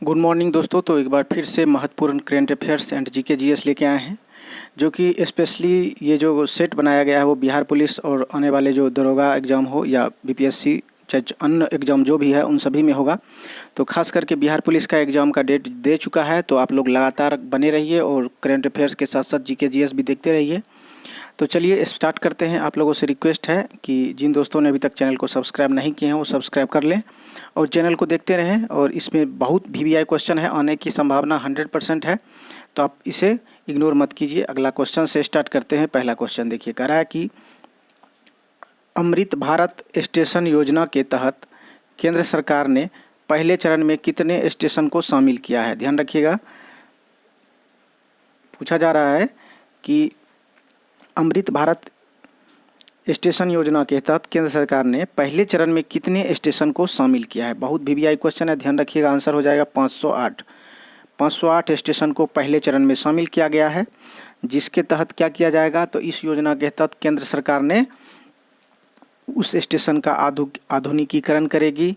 Good morning दोस्तों। तो एक बार फिर से महत्वपूर्ण current affairs and GK GS लेके आए हैं, जो कि स्पेशली ये जो सेट बनाया गया है वो बिहार पुलिस और आने वाले जो दरोगा एग्ज़ाम हो या बीपीएससी चाहे अन्य एग्ज़ाम जो भी है उन सभी में होगा। तो खास करके बिहार पुलिस का एग्ज़ाम का डेट दे चुका है, तो आप लोग लगातार बने रहिए और करेंट अफेयर्स के साथ साथ जीके जीएस भी देखते रहिए। तो चलिए स्टार्ट करते हैं। आप लोगों से रिक्वेस्ट है कि जिन दोस्तों ने अभी तक चैनल को सब्सक्राइब नहीं किए हैं वो सब्सक्राइब कर लें और चैनल को देखते रहें। और इसमें बहुत वीवीआई क्वेश्चन है, आने की संभावना 100% है, तो आप इसे इग्नोर मत कीजिए। अगला क्वेश्चन से स्टार्ट करते हैं। पहला क्वेश्चन देखिए, कह रहा है कि अमृत भारत स्टेशन योजना के तहत केंद्र सरकार ने पहले चरण में कितने स्टेशन को शामिल किया है। ध्यान रखिएगा, पूछा जा रहा है कि अमृत भारत स्टेशन योजना के तहत केंद्र सरकार ने पहले चरण में कितने स्टेशन को शामिल किया है। बहुत वीवीआई क्वेश्चन है, ध्यान रखिएगा। आंसर हो जाएगा 508। 508 स्टेशन को पहले चरण में शामिल किया गया है, जिसके तहत क्या किया जाएगा, तो इस योजना के तहत केंद्र सरकार ने उस स्टेशन का आधुनिकीकरण करेगी।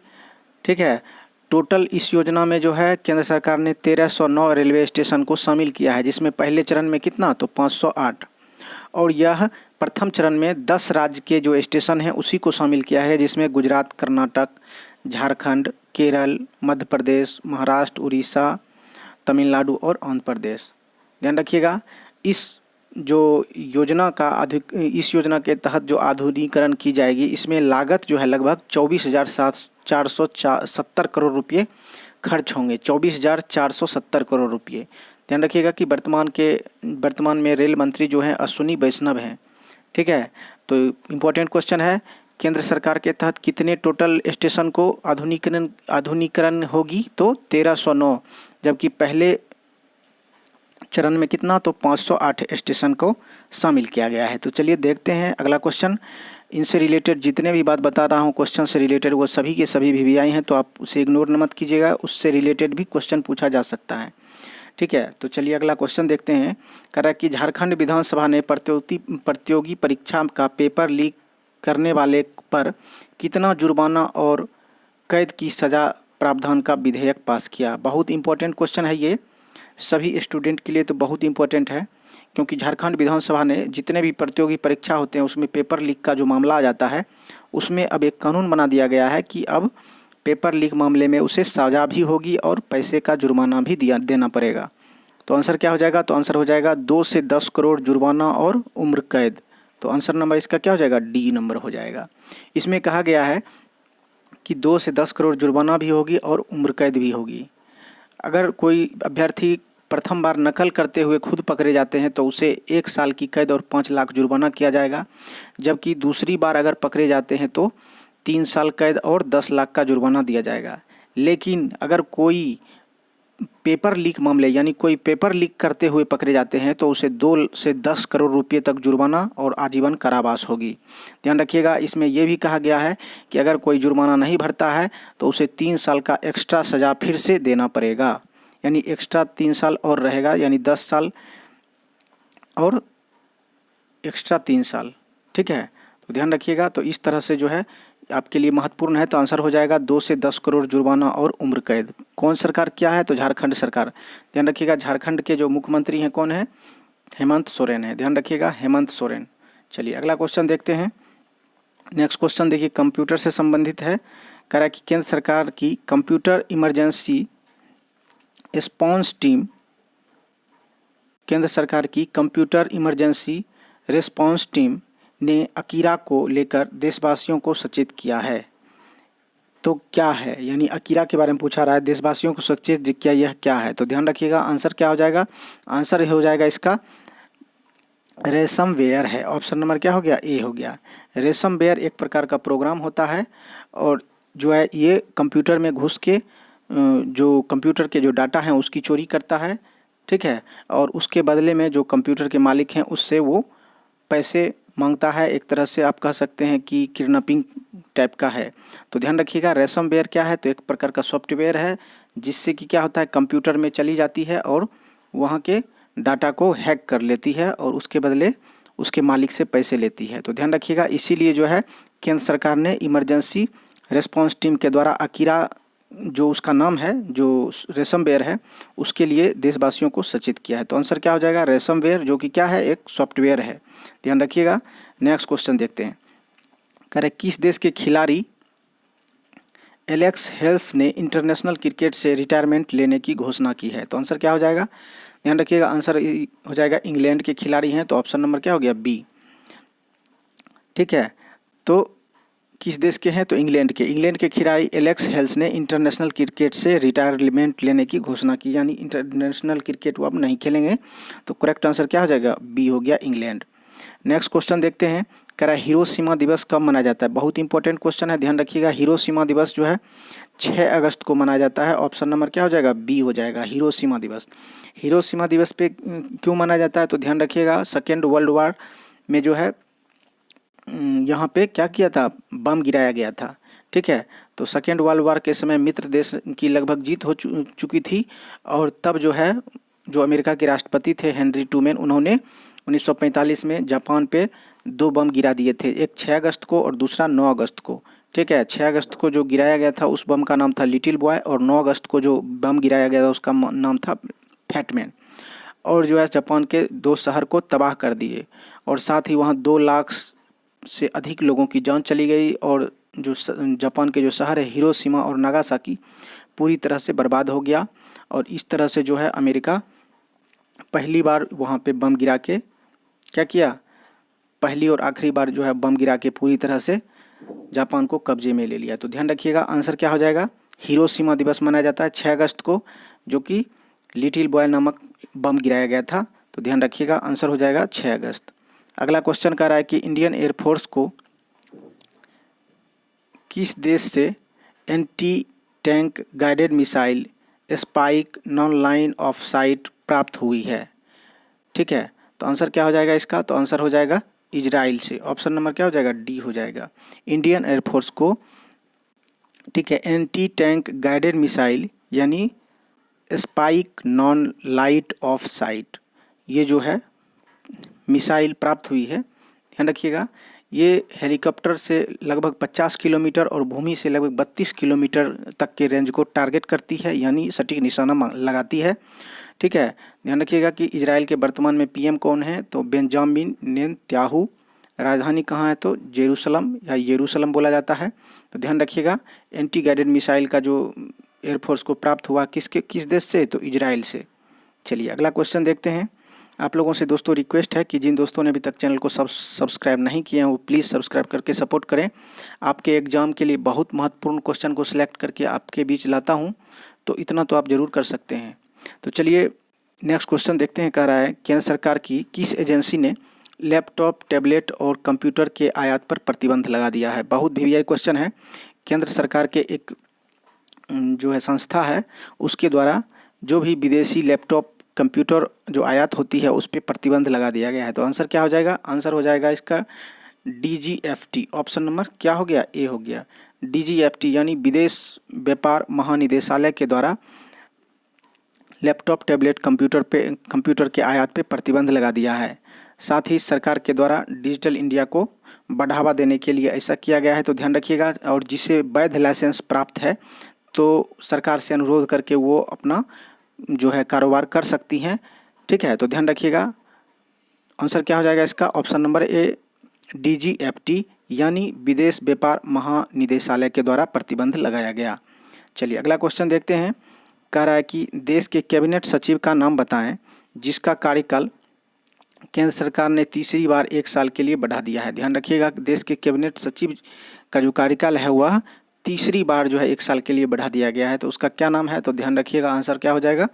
ठीक है, टोटल इस योजना में जो है केंद्र सरकार ने 1309 रेलवे स्टेशन को शामिल किया है, जिसमें पहले चरण में कितना, तो 508। और यह प्रथम चरण में 10 राज्य के जो स्टेशन हैं उसी को शामिल किया है, जिसमें गुजरात, कर्नाटक, झारखंड, केरल, मध्य प्रदेश, महाराष्ट्र, उड़ीसा, तमिलनाडु और आंध्र प्रदेश। ध्यान रखिएगा, इस योजना के तहत जो आधुनिकीकरण की जाएगी, इसमें लागत जो है लगभग 24,470 करोड़ रुपये खर्च होंगे। 24,470 करोड़ रुपये। ध्यान रखिएगा कि वर्तमान में रेल मंत्री जो हैं अश्विनी वैष्णव हैं। ठीक है, तो इम्पोर्टेंट क्वेश्चन है, केंद्र सरकार के तहत कितने टोटल स्टेशन को आधुनिकीकरण होगी, तो 1309, जबकि पहले चरण में कितना, तो 508 स्टेशन को शामिल किया गया है। तो चलिए देखते हैं अगला क्वेश्चन। इनसे रिलेटेड जितने भी बात बता रहा हूँ क्वेश्चन से रिलेटेड, वो सभी के सभी वीवीआई हैं, तो आप उसे इग्नोर मत कीजिएगा, उससे रिलेटेड भी क्वेश्चन पूछा जा सकता है। ठीक है, तो चलिए अगला क्वेश्चन देखते हैं। कह रहा है कि झारखंड विधानसभा ने प्रतियोगी परीक्षा का पेपर लीक करने वाले पर कितना जुर्माना और कैद की सज़ा प्रावधान का विधेयक पास किया। बहुत इंपॉर्टेंट क्वेश्चन है ये, सभी स्टूडेंट के लिए तो बहुत इंपॉर्टेंट है, क्योंकि झारखंड विधानसभा ने जितने भी प्रतियोगी परीक्षा होते हैं उसमें पेपर लीक का जो मामला आ जाता है, उसमें अब एक कानून बना दिया गया है कि अब पेपर लीक मामले में उसे सज़ा भी होगी और पैसे का जुर्माना भी देना पड़ेगा। तो आंसर क्या हो जाएगा, तो आंसर हो जाएगा 2 से 10 करोड़ जुर्माना और उम्र कैद। तो आंसर नंबर इसका क्या हो जाएगा, डी नंबर हो जाएगा। इसमें कहा गया है कि 2 से 10 करोड़ जुर्माना भी होगी और उम्र कैद भी होगी। अगर कोई अभ्यर्थी प्रथम बार नकल करते हुए खुद पकड़े जाते हैं तो उसे 1 साल की कैद और 5 लाख जुर्माना किया जाएगा, जबकि दूसरी बार अगर पकड़े जाते हैं तो 3 साल कैद और 10 लाख का जुर्माना दिया जाएगा। लेकिन अगर कोई पेपर लीक मामले यानी कोई पेपर लीक करते हुए पकड़े जाते हैं तो उसे 2 से 10 करोड़ रुपये तक जुर्माना और आजीवन कारावास होगी। ध्यान रखिएगा, इसमें यह भी कहा गया है कि अगर कोई जुर्माना नहीं भरता है तो उसे 3 साल का एक्स्ट्रा सज़ा फिर से देना पड़ेगा, यानी एक्स्ट्रा 3 साल और रहेगा, यानी 10 साल और एक्स्ट्रा 3 साल। ठीक है, तो ध्यान रखिएगा। तो इस तरह से जो है आपके लिए महत्वपूर्ण है, तो आंसर हो जाएगा 2 से 10 करोड़ जुर्माना और उम्र कैद। कौन सरकार क्या है, तो झारखंड सरकार। ध्यान रखिएगा, झारखंड के जो मुख्यमंत्री हैं कौन है, हेमंत सोरेन है। ध्यान रखिएगा, हेमंत सोरेन। चलिए अगला क्वेश्चन देखते हैं। नेक्स्ट क्वेश्चन देखिए, कंप्यूटर से संबंधित है। कह रहा है कि केंद्र सरकार की कंप्यूटर इमरजेंसी रिस्पॉन्स टीम, केंद्र सरकार की कंप्यूटर इमरजेंसी रिस्पॉन्स टीम ने अकीरा को लेकर देशवासियों को सचेत किया है। तो क्या है, यानी अकीरा के बारे में पूछा रहा है, देशवासियों को सचेत किया, यह क्या है। तो ध्यान रखिएगा, आंसर क्या हो जाएगा, आंसर हो जाएगा इसका रेशम वेयर है। ऑप्शन नंबर क्या हो गया, ए हो गया। रेशम वेयर एक प्रकार का प्रोग्राम होता है और जो है ये कंप्यूटर में घुस के जो कंप्यूटर के जो डाटा हैं उसकी चोरी करता है। ठीक है, और उसके बदले में जो कंप्यूटर के मालिक हैं उससे वो पैसे मांगता है। एक तरह से आप कह सकते हैं कि किडनैपिंग टाइप का है। तो ध्यान रखिएगा, रेशम वेयर क्या है, तो एक प्रकार का सॉफ्टवेयर है जिससे कि क्या होता है, कंप्यूटर में चली जाती है और वहाँ के डाटा को हैक कर लेती है और उसके बदले उसके मालिक से पैसे लेती है। तो ध्यान रखिएगा, इसीलिए जो है केंद्र सरकार ने इमरजेंसी रिस्पॉन्स टीम के द्वारा अकीरा जो उसका नाम है, जो रेसमवेयर है, उसके लिए देशवासियों को सचेत किया है। तो आंसर क्या हो जाएगा? रेसमवेयर, जो कि क्या है? एक सॉफ्टवेयर है। ध्यान रखिएगा। नेक्स्ट क्वेश्चन देखते हैं। कह रहे किस देश के खिलाड़ी एलेक्स हेल्स ने इंटरनेशनल क्रिकेट से रिटायरमेंट लेने की घोषणा की है? तो आंसर क्या हो जाएगा? ध्यान रखिएगा, आंसर हो जाएगा इंग्लैंड के खिलाड़ी हैं। तो ऑप्शन नंबर क्या हो गया? बी। ठीक है, तो किस देश के हैं? तो इंग्लैंड के। इंग्लैंड के खिलाड़ी एलेक्स हेल्स ने इंटरनेशनल क्रिकेट से रिटायरमेंट लेने की घोषणा की, यानी इंटरनेशनल क्रिकेट वो अब नहीं खेलेंगे। तो करेक्ट आंसर क्या हो जाएगा? बी हो गया, इंग्लैंड। नेक्स्ट क्वेश्चन देखते हैं। कह रहा है हिरोशिमा दिवस कब मनाया जाता है? बहुत इंपॉर्टेंट क्वेश्चन है, ध्यान रखिएगा। हिरोशिमा दिवस जो है 6 अगस्त को मनाया जाता है। ऑप्शन नंबर क्या हो जाएगा? बी हो जाएगा, हिरोशिमा दिवस। हिरोशिमा दिवस पे क्यों मनाया जाता है? तो ध्यान रखिएगा, सेकेंड वर्ल्ड वॉर में जो है यहाँ पे क्या किया था? बम गिराया गया था। ठीक है, तो सेकेंड वर्ल्ड वॉर के समय मित्र देश की लगभग जीत हो चुकी थी, और तब जो है जो अमेरिका के राष्ट्रपति थे हेनरी ट्रूमैन, उन्होंने 1945 में जापान पे 2 बम गिरा दिए थे, एक 6 अगस्त को और दूसरा 9 अगस्त को। ठीक है, 6 अगस्त को जो गिराया गया था उस बम का नाम था लिटिल बॉय, और 9 अगस्त को जो बम गिराया गया था उसका नाम था फैटमैन। और जो है जापान के 2 शहर को तबाह कर दिए, और साथ ही वहाँ 2 लाख से अधिक लोगों की जान चली गई, और जो जापान के जो शहर है हिरोशिमा और नागासाकी पूरी तरह से बर्बाद हो गया। और इस तरह से जो है अमेरिका पहली बार वहाँ पे बम गिरा के क्या किया? पहली और आखिरी बार जो है बम गिरा के पूरी तरह से जापान को कब्जे में ले लिया। तो ध्यान रखिएगा, आंसर क्या हो जाएगा? हिरोशिमा दिवस मनाया जाता है 6 अगस्त को, जो कि लिटिल बॉय नामक बम गिराया गया था। तो ध्यान रखिएगा, आंसर हो जाएगा 6 अगस्त। अगला क्वेश्चन कह रहा है कि इंडियन एयरफोर्स को किस देश से anti tank guided missile spike non line of site प्राप्त हुई है? ठीक है, तो आंसर क्या हो जाएगा इसका? तो आंसर हो जाएगा इजराइल से। ऑप्शन नंबर क्या हो जाएगा? डी हो जाएगा। इंडियन एयरफोर्स को, ठीक है, एंटी टैंक गाइडेड मिसाइल यानी spike non light of site, ये जो है मिसाइल प्राप्त हुई है। ध्यान रखिएगा, ये हेलीकॉप्टर से लगभग 50 किलोमीटर और भूमि से लगभग 32 किलोमीटर तक के रेंज को टारगेट करती है, यानी सटीक निशाना लगाती है। ठीक है, ध्यान रखिएगा कि इजराइल के वर्तमान में पीएम कौन है? तो बेंजामिन नेतन्याहू। राजधानी कहाँ है? तो जेरूसलम या यरूशलम बोला जाता है। तो ध्यान रखिएगा, एंटी गाइडेड मिसाइल का जो एयरफोर्स को प्राप्त हुआ किस देश से? तो इजराइल से। चलिए अगला क्वेश्चन देखते हैं। आप लोगों से दोस्तों रिक्वेस्ट है कि जिन दोस्तों ने अभी तक चैनल को सब्सक्राइब नहीं किए हैं वो प्लीज़ सब्सक्राइब करके सपोर्ट करें। आपके एग्जाम के लिए बहुत महत्वपूर्ण क्वेश्चन को सिलेक्ट करके आपके बीच लाता हूं, तो इतना तो आप ज़रूर कर सकते हैं। तो चलिए नेक्स्ट क्वेश्चन देखते हैं। कह रहा है केंद्र सरकार की किस एजेंसी ने लैपटॉप, टैबलेट और कंप्यूटर के आयात पर प्रतिबंध लगा दिया है? बहुत वीवीआई क्वेश्चन है। केंद्र सरकार के एक जो है संस्था है, उसके द्वारा जो भी विदेशी लैपटॉप, कंप्यूटर जो आयात होती है उस पर प्रतिबंध लगा दिया गया है। तो आंसर क्या हो जाएगा? आंसर हो जाएगा इसका DGFT। ऑप्शन नंबर क्या हो गया? ए हो गया, DGFT यानी विदेश व्यापार महानिदेशालय के द्वारा लैपटॉप, टैबलेट, कंप्यूटर के आयात पे प्रतिबंध लगा दिया है। साथ ही सरकार के द्वारा डिजिटल इंडिया को बढ़ावा देने के लिए ऐसा किया गया है। तो ध्यान रखिएगा, और जिसे वैध लाइसेंस प्राप्त है तो सरकार से अनुरोध करके वो अपना जो है कारोबार कर सकती हैं। ठीक है, तो ध्यान रखिएगा, आंसर क्या हो जाएगा इसका? ऑप्शन नंबर ए, DGFT यानी विदेश व्यापार महानिदेशालय के द्वारा प्रतिबंध लगाया गया। चलिए अगला क्वेश्चन देखते हैं। कह रहा है कि देश के कैबिनेट सचिव का नाम बताएं जिसका कार्यकाल केंद्र सरकार ने तीसरी बार 1 साल के लिए बढ़ा दिया है। ध्यान रखिएगा, देश के कैबिनेट सचिव का जो कार्यकाल है वह तीसरी बार जो है 1 साल के लिए बढ़ा दिया गया है। तो उसका क्या नाम है? तो ध्यान रखिएगा, आंसर क्या हो जाएगा?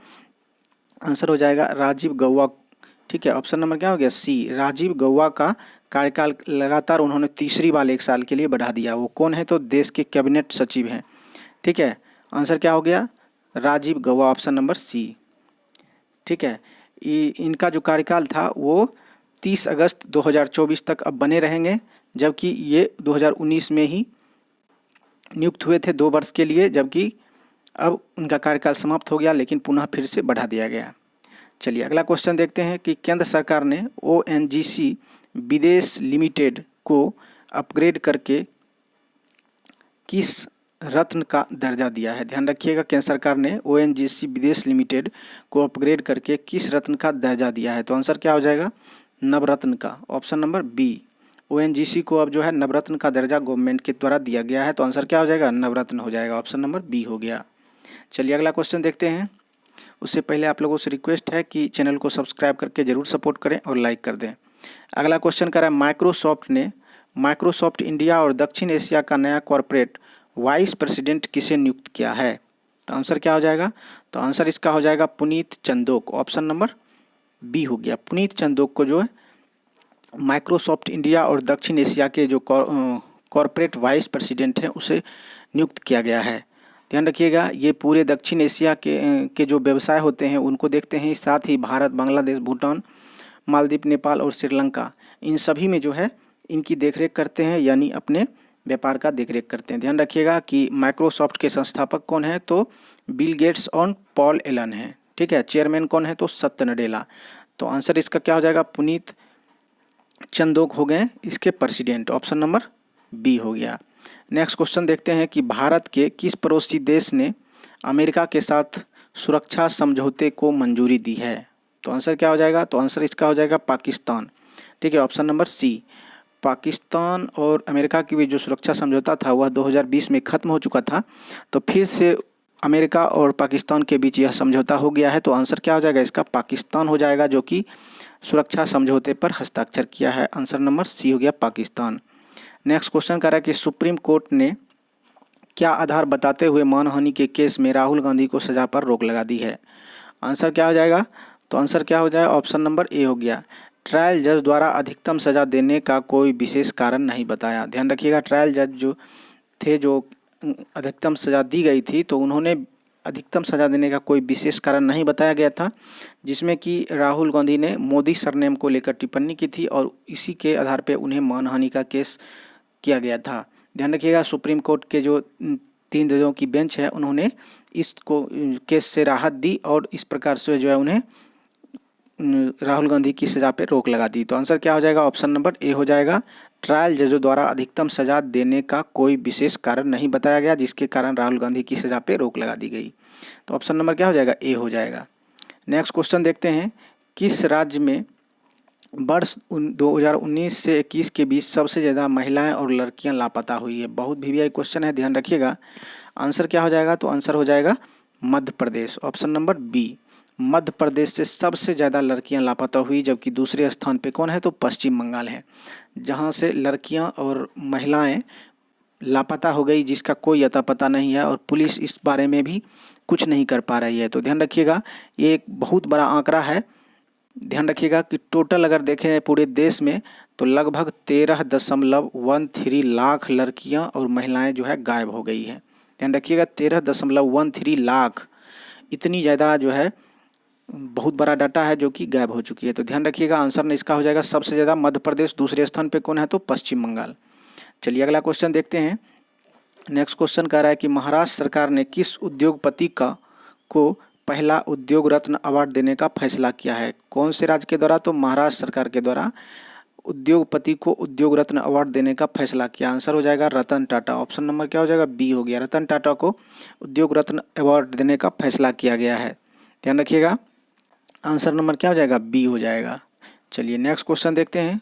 आंसर हो जाएगा राजीव गौबा। ठीक है, ऑप्शन नंबर क्या हो गया? सी, राजीव गौबा का कार्यकाल लगातार उन्होंने तीसरी बार 1 साल के लिए बढ़ा दिया। वो कौन है? तो देश के कैबिनेट सचिव हैं। ठीक है, आंसर क्या हो गया? Rajiv Gauba, option number C. ठीक है, इनका जो कार्यकाल था वो 30 अगस्त 2024 तक अब बने रहेंगे, जबकि ये 2019 में ही नियुक्त हुए थे 2 वर्ष के लिए, जबकि अब उनका कार्यकाल समाप्त हो गया, लेकिन पुनः फिर से बढ़ा दिया गया। चलिए अगला क्वेश्चन देखते हैं कि केंद्र सरकार ने ONGC विदेश लिमिटेड को अपग्रेड करके किस रत्न का दर्जा दिया है? ध्यान रखिएगा, केंद्र सरकार ने ओएनजीसी विदेश लिमिटेड को अपग्रेड करके किस रत्न का दर्जा दिया है? तो आंसर क्या हो जाएगा? नवरत्न का। Option number B. ओएनजीसी को अब जो है नवरत्न का दर्जा गवर्नमेंट के द्वारा दिया गया है, तो आंसर क्या हो जाएगा? नवरत्न हो जाएगा। ऑप्शन नंबर बी हो गया। चलिए अगला क्वेश्चन देखते हैं। उससे पहले आप लोगों से रिक्वेस्ट है कि चैनल को सब्सक्राइब करके जरूर सपोर्ट करें और लाइक कर दें। अगला क्वेश्चन कर रहा है, माइक्रोसॉफ्ट ने माइक्रोसॉफ्ट इंडिया और दक्षिण एशिया का नया कॉरपोरेट वाइस प्रेसिडेंट किसे नियुक्त किया है? तो आंसर क्या हो जाएगा? तो आंसर इसका हो जाएगा Puneet Chandok. Option number B हो गया। पुनीत चंदोक को जो है माइक्रोसॉफ्ट इंडिया और दक्षिण एशिया के जो कॉरपोरेट वाइस प्रेसिडेंट हैं उसे नियुक्त किया गया है। ध्यान रखिएगा, ये पूरे दक्षिण एशिया के जो व्यवसाय होते हैं उनको देखते हैं, साथ ही भारत, बांग्लादेश, भूटान, मालदीव, नेपाल और श्रीलंका, इन सभी में जो है इनकी देखरेख करते हैं, यानी अपने व्यापार का देखरेख करते हैं। ध्यान रखिएगा कि माइक्रोसॉफ्ट के संस्थापक कौन है? तो बिल गेट्स और पॉल एलन है। ठीक है। चेयरमैन कौन है? तो सत्य नडेला। तो आंसर इसका क्या हो जाएगा? पुनीत चंदोक हो गए इसके प्रेसिडेंट। ऑप्शन नंबर बी हो गया। नेक्स्ट क्वेश्चन देखते हैं कि भारत के किस पड़ोसी देश ने अमेरिका के साथ सुरक्षा समझौते को मंजूरी दी है? तो आंसर क्या हो जाएगा? तो आंसर इसका हो जाएगा पाकिस्तान। ठीक है। ऑप्शन नंबर सी। पाकिस्तान और अमेरिका के बीच जो सुरक्षा समझौता था वह 2020 में ख़त्म हो चुका था, तो फिर से अमेरिका और पाकिस्तान के बीच यह समझौता हो गया है। तो आंसर क्या हो जाएगा? इसका पाकिस्तान हो जाएगा, जो कि सुरक्षा समझौते पर हस्ताक्षर किया है। आंसर नंबर सी हो गया पाकिस्तान। नेक्स्ट क्वेश्चन कर रहा है कि सुप्रीम कोर्ट ने क्या आधार बताते हुए मानहानि के केस में राहुल गांधी को सजा पर रोक लगा दी है? आंसर क्या हो जाएगा? तो आंसर क्या हो जाएगा? ऑप्शन नंबर ए हो गया। ट्रायल जज द्वारा अधिकतम सजा देने का कोई विशेष कारण नहीं बताया। ध्यान रखिएगा, ट्रायल जज जो थे, जो अधिकतम सजा दी गई थी, तो उन्होंने अधिकतम सजा देने का कोई विशेष कारण नहीं बताया गया था, जिसमें कि राहुल गांधी ने मोदी सरनेम को लेकर टिप्पणी की थी और इसी के आधार पर उन्हें मानहानि का केस किया गया था। ध्यान रखिएगा, सुप्रीम कोर्ट के जो 3 जजों की बेंच है उन्होंने इसको केस से राहत दी और इस प्रकार से जो है उन्हें राहुल गांधी की सज़ा पे रोक लगा दी। तो आंसर क्या हो जाएगा? ऑप्शन नंबर ए हो जाएगा। ट्रायल जजों द्वारा अधिकतम सजा देने का कोई विशेष कारण नहीं बताया गया, जिसके कारण राहुल गांधी की सज़ा पे रोक लगा दी गई। तो ऑप्शन नंबर क्या हो जाएगा? ए हो जाएगा। नेक्स्ट क्वेश्चन देखते हैं, किस राज्य में वर्ष 2019 से 21 के बीच सबसे ज़्यादा महिलाएं और लड़कियां लापता हुई है? बहुत वीवीआई क्वेश्चन है, ध्यान रखिएगा। आंसर क्या हो जाएगा? तो आंसर हो जाएगा Madhya Pradesh. Option number B. Madhya Pradesh से सबसे ज़्यादा लड़कियां लापता हुई, जबकि दूसरे स्थान पे कौन है? तो पश्चिम बंगाल है, जहां से लड़कियां और महिलाएं लापता हो गई, जिसका कोई अता पता नहीं है और पुलिस इस बारे में भी कुछ नहीं कर पा रही है। तो ध्यान रखिएगा, ये एक बहुत बड़ा आंकड़ा है। ध्यान रखिएगा कि टोटल अगर देखें पूरे देश में तो लगभग 13.13 लाख लड़कियां और महिलाएं जो है गायब हो गई है। ध्यान रखिएगा, 13.13 लाख, इतनी ज़्यादा जो है बहुत बड़ा डाटा है जो कि गायब हो चुकी है। तो ध्यान रखिएगा, आंसर ने इसका हो जाएगा सबसे ज़्यादा मध्य प्रदेश, दूसरे स्थान पे कौन है? तो पश्चिम बंगाल। चलिए अगला क्वेश्चन देखते हैं। नेक्स्ट क्वेश्चन कह रहा है कि महाराष्ट्र सरकार ने किस उद्योगपति को पहला उद्योग रत्न अवार्ड देने का फैसला किया है? कौन से राज्य के द्वारा? तो महाराष्ट्र सरकार के द्वारा उद्योगपति को उद्योग रत्न अवार्ड देने का फैसला किया। आंसर हो जाएगा रतन टाटा। ऑप्शन नंबर क्या हो जाएगा? बी हो गया। रतन टाटा को उद्योग रत्न अवार्ड देने का फैसला किया गया है। ध्यान रखिएगा, आंसर नंबर क्या हो जाएगा? बी हो जाएगा। चलिए नेक्स्ट क्वेश्चन देखते हैं।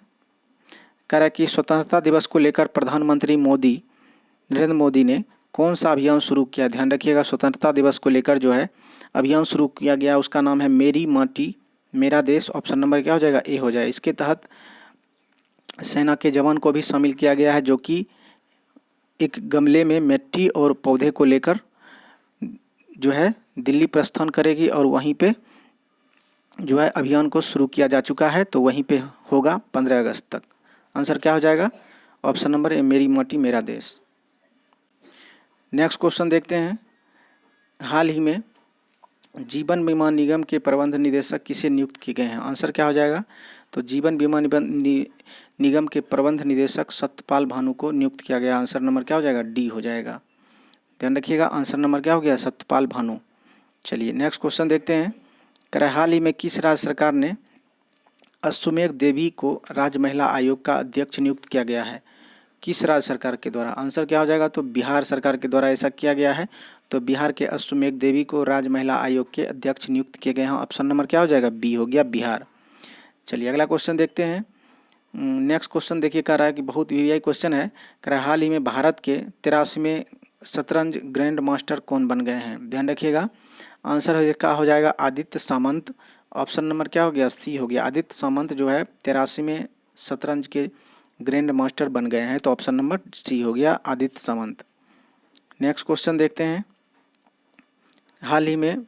कह रहा है कि स्वतंत्रता दिवस को लेकर प्रधानमंत्री नरेंद्र मोदी ने कौन सा अभियान शुरू किया? ध्यान रखिएगा, स्वतंत्रता दिवस को लेकर जो है अभियान शुरू किया गया, उसका नाम है मेरी माटी मेरा देश। ऑप्शन नंबर क्या हो जाएगा? ए हो जाए। इसके तहत सेना के जवान को भी शामिल किया गया है, जो कि एक गमले में मिट्टी और पौधे को लेकर जो है दिल्ली प्रस्थान करेगी और वहीं पे जो है अभियान को शुरू किया जा चुका है। तो वहीं पे होगा 15 अगस्त तक। आंसर क्या हो जाएगा? ऑप्शन नंबर ए, मेरी माटी मेरा देश। नेक्स्ट क्वेश्चन देखते हैं। हाल ही में जीवन बीमा निगम के प्रबंध निदेशक किसे नियुक्त किए गए हैं? आंसर क्या हो जाएगा? तो जीवन बीमा निगम के प्रबंध निदेशक सत्यपाल भानु को नियुक्त किया गया। आंसर नंबर क्या हो जाएगा? डी हो जाएगा। ध्यान रखिएगा, आंसर नंबर क्या हो गया? सत्यपाल भानु। चलिए नेक्स्ट क्वेश्चन देखते हैं। कह रहा है, हाल ही में किस राज्य सरकार ने अश्वमेध देवी को राज्य महिला आयोग का अध्यक्ष नियुक्त किया गया है? किस राज्य सरकार के द्वारा? आंसर क्या हो जाएगा? तो बिहार सरकार के द्वारा ऐसा किया गया है। तो बिहार के अश्वमेघ देवी को राज्य महिला आयोग के अध्यक्ष नियुक्त किए गए हैं। ऑप्शन नंबर क्या हो जाएगा? बी हो गया, बिहार। चलिए अगला क्वेश्चन देखते हैं। नेक्स्ट क्वेश्चन देखिए, कह रहा है कि बहुत वीवीआई क्वेश्चन है। कह रहा है हाल ही में भारत के 83वें शतरंज ग्रैंड मास्टर कौन बन गए हैं? ध्यान रखिएगा, आंसर क्या हो जाएगा? आदित्य सामंत। ऑप्शन नंबर क्या हो गया? सी हो गया। आदित्य सामंत जो है 83वें शतरंज के ग्रैंड मास्टर बन गए हैं। तो ऑप्शन नंबर सी हो गया, आदित्य सामंत। नेक्स्ट क्वेश्चन देखते हैं। हाल ही में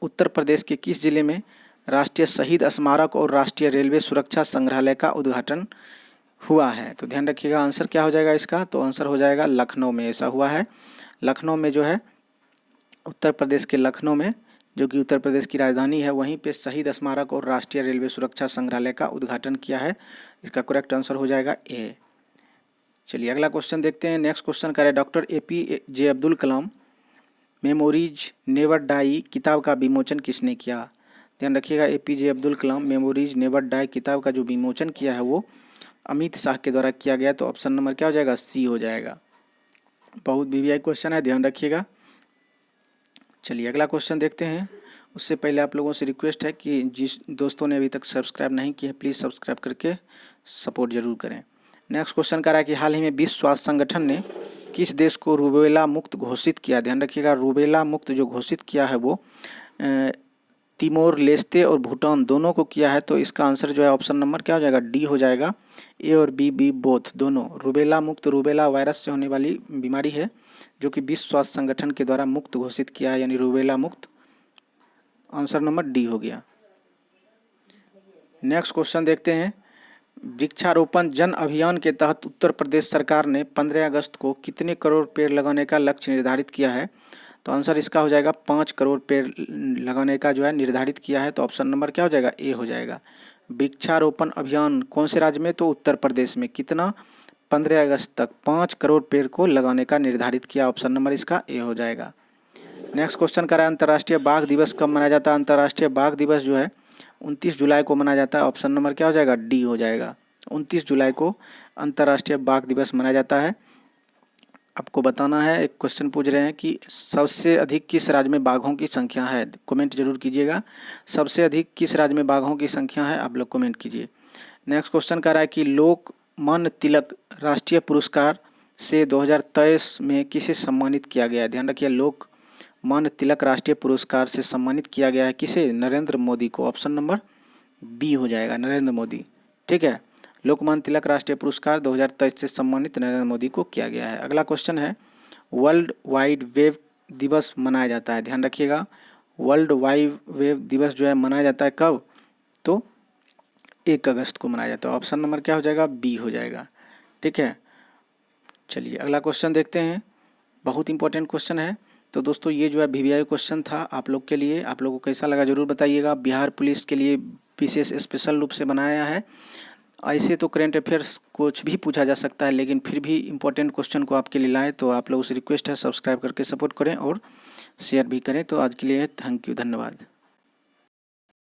उत्तर प्रदेश के किस जिले में राष्ट्रीय शहीद स्मारक और राष्ट्रीय रेलवे सुरक्षा संग्रहालय का उद्घाटन हुआ है? तो ध्यान रखिएगा, आंसर क्या हो जाएगा इसका? तो आंसर हो जाएगा लखनऊ में ऐसा हुआ है। लखनऊ में जो है, उत्तर प्रदेश के लखनऊ में, जो कि उत्तर प्रदेश की राजधानी है, वहीं पे शहीद स्मारक और राष्ट्रीय रेलवे सुरक्षा संग्रहालय का उद्घाटन किया है। इसका करेक्ट आंसर हो जाएगा ए। चलिए अगला क्वेश्चन देखते हैं। नेक्स्ट क्वेश्चन करें, doctor APJ Abdul Kalam memories never die किताब का विमोचन किसने किया? ध्यान रखिएगा, APJ Abdul Kalam memories never die किताब का जो विमोचन किया है वो अमित शाह के द्वारा किया गया। तो ऑप्शन नंबर क्या हो जाएगा? सी हो जाएगा। बहुत वीवीआई क्वेश्चन है, ध्यान रखिएगा। चलिए अगला क्वेश्चन देखते हैं। उससे पहले आप लोगों से रिक्वेस्ट है कि जिस दोस्तों ने अभी तक सब्सक्राइब नहीं किया है, प्लीज़ सब्सक्राइब करके सपोर्ट जरूर करें। नेक्स्ट क्वेश्चन कह रहा है कि हाल ही में विश्व स्वास्थ्य संगठन ने किस देश को रूबेला मुक्त घोषित किया? ध्यान रखिएगा, रूबेला मुक्त जो घोषित किया है वो तिमोर लेस्ते और भूटान दोनों को किया है। तो इसका आंसर जो है ऑप्शन नंबर क्या हो जाएगा? डी हो जाएगा। ए और बी बोथ दोनों रूबेला मुक्त, रूबेला वायरस से होने वाली बीमारी है जो कि विश्व स्वास्थ्य संगठन के द्वारा मुक्त घोषित किया है, यानी रूबेला मुक्त। आंसर नंबर डी हो गया। नेक्स्ट क्वेश्चन देखते हैं। वृक्षारोपण जन अभियान के तहत उत्तर प्रदेश सरकार ने 15 अगस्त को कितने करोड़ पेड़ लगाने का लक्ष्य निर्धारित किया है? तो आंसर इसका हो जाएगा 5 करोड़ पेड़ लगाने का जो है निर्धारित किया है। तो ऑप्शन नंबर क्या हो जाएगा? ए हो जाएगा। वृक्षारोपण अभियान कौन से राज्य में? तो उत्तर प्रदेश में। कितना? 15 अगस्त तक 5 करोड़ पेड़ को लगाने का निर्धारित किया। ऑप्शन नंबर इसका ए हो जाएगा। नेक्स्ट क्वेश्चन कर रहा है, अंतर्राष्ट्रीय बाघ दिवस कब मनाया जाता है? अंतर्राष्ट्रीय बाघ दिवस जो है 29 जुलाई को मनाया जाता है। ऑप्शन नंबर क्या हो जाएगा? डी हो जाएगा। 29 जुलाई को अंतर्राष्ट्रीय बाघ दिवस मनाया जाता है। आपको बताना है, एक क्वेश्चन पूछ रहे हैं कि सबसे अधिक किस राज्य में बाघों की संख्या है? कमेंट जरूर कीजिएगा, सबसे अधिक किस राज्य में बाघों की संख्या है, आप लोग कमेंट कीजिए। नेक्स्ट क्वेश्चन कह रहा है कि लोकमान्य तिलक राष्ट्रीय पुरस्कार से 2023 में किसे सम्मानित किया गया है? ध्यान रखिए, लोकमान्य तिलक राष्ट्रीय पुरस्कार से सम्मानित किया गया है किसे? नरेंद्र मोदी को। ऑप्शन नंबर बी हो जाएगा, नरेंद्र मोदी। ठीक है, लोकमान्य तिलक राष्ट्रीय पुरस्कार 2023 से सम्मानित नरेंद्र मोदी को किया गया है। अगला क्वेश्चन है, वर्ल्ड वाइड वेब दिवस मनाया जाता है? ध्यान रखिएगा, वर्ल्ड वाइड वेब दिवस जो है मनाया जाता है कब? तो 1 अगस्त को मनाया जाता है। ऑप्शन नंबर क्या हो जाएगा? बी हो जाएगा। ठीक है, चलिए अगला क्वेश्चन देखते हैं। बहुत इंपॉर्टेंट क्वेश्चन है। तो दोस्तों ये जो है वीवीआई क्वेश्चन था आप लोग के लिए। आप लोगों को कैसा लगा जरूर बताइएगा। बिहार पुलिस के लिए विशेष स्पेशल रूप से बनाया है। ऐसे तो करंट अफेयर्स कुछ भी पूछा जा सकता है, लेकिन फिर भी इंपॉर्टेंट क्वेश्चन को आपके लिए लाए। तो आप लोगों से रिक्वेस्ट है सब्सक्राइब करके सपोर्ट करें और शेयर भी करें। तो आज के लिए थैंक यू, धन्यवाद।